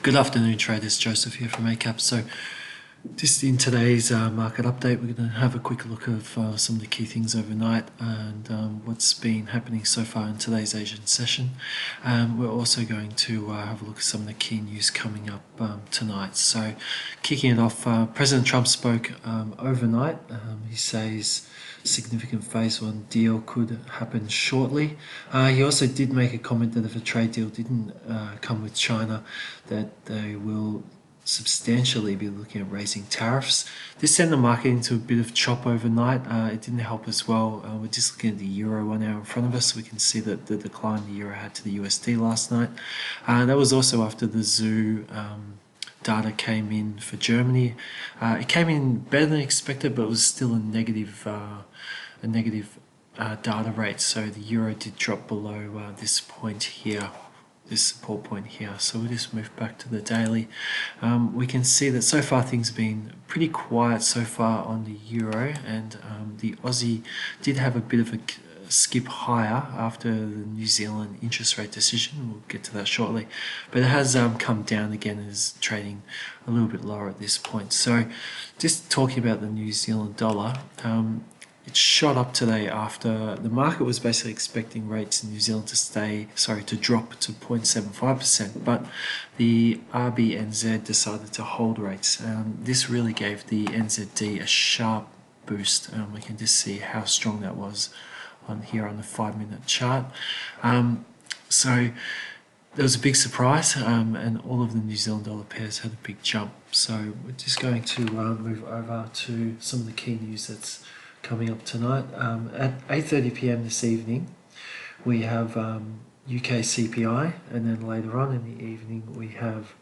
Good afternoon, traders. Joseph here from Eightcap. So, just in today's market update, we're going to have a quick look of some of the key things overnight and what's been happening so far in today's Asian session. We're also going to have a look at some of the key news coming up tonight. So, kicking it off, President Trump spoke overnight. He says significant phase one deal could happen shortly. He also did make a comment that if a trade deal didn't come with China, that they will substantially be looking at raising tariffs. This sent the market into a bit of chop overnight. It didn't help as well. We're just looking at the euro 1 hour in front of us. We can see that the decline the euro had to the USD last night. That was also after the ZOO data came in for Germany. It came in better than expected, but it was still a negative data rate. So the euro did drop below this point here, this support point here. So we'll just move back to the daily. We can see that so far things have been pretty quiet so far on the euro, and the Aussie did have a bit of a skip higher after the New Zealand interest rate decision. We'll get to that shortly, but it has come down again and is trading a little bit lower at this point. So just talking about the New Zealand dollar, it shot up today after the market was basically expecting rates in New Zealand to drop to 0.75%, but the RBNZ decided to hold rates. This really gave the NZD a sharp boost. We can just see how strong that was on here on the 5-minute chart. So there was a big surprise, and all of the New Zealand dollar pairs had a big jump. So we're just going to move over to some of the key news that's coming up tonight. At 8:30 p.m. this evening, we have UK CPI, and then later on in the evening we have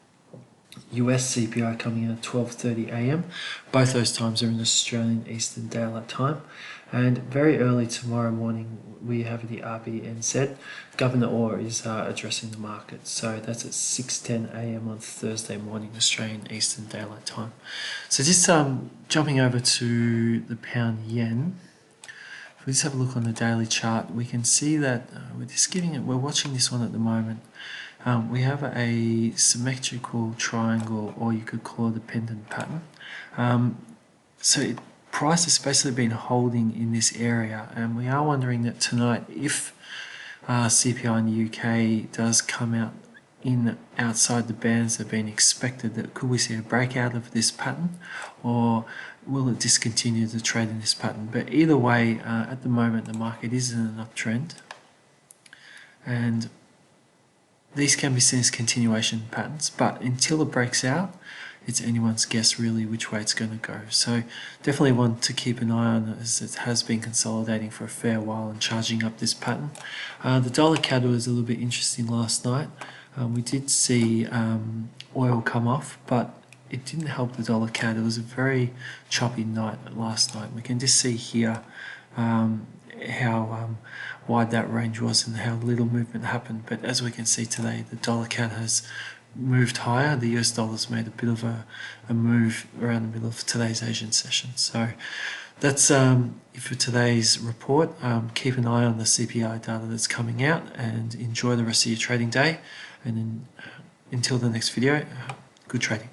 US CPI coming in at 12:30 a.m. Both those times are in Australian Eastern Daylight Time. And very early tomorrow morning we have the RBNZ. Governor Orr is addressing the market. So that's at 6:10 a.m. on Thursday morning, Australian Eastern Daylight Time. So just jumping over to the pound yen. If we just have a look on the daily chart, we can see that we're watching this one at the moment. We have a symmetrical triangle, or you could call it a pendant pattern. Price has basically been holding in this area, and we are wondering that tonight, if CPI in the UK does come out outside the bands that have been expected, that could we see a breakout of this pattern, or will it discontinue the trade in this pattern? But either way, at the moment the market is in an uptrend, and these can be seen as continuation patterns, but until it breaks out, it's anyone's guess really which way it's going to go. So definitely one to keep an eye on, as it has been consolidating for a fair while and charging up this pattern. The dollar CAD was a little bit interesting last night. We did see oil come off, but it didn't help the dollar CAD. It was a very choppy night last night. We can just see here how wide that range was and how little movement happened. But as we can see today, the dollar CAD has moved higher. The US dollar's made a bit of a move around the middle of today's Asian session. So that's it for today's report. Keep an eye on the CPI data that's coming out, and enjoy the rest of your trading day. And then, until the next video, good trading.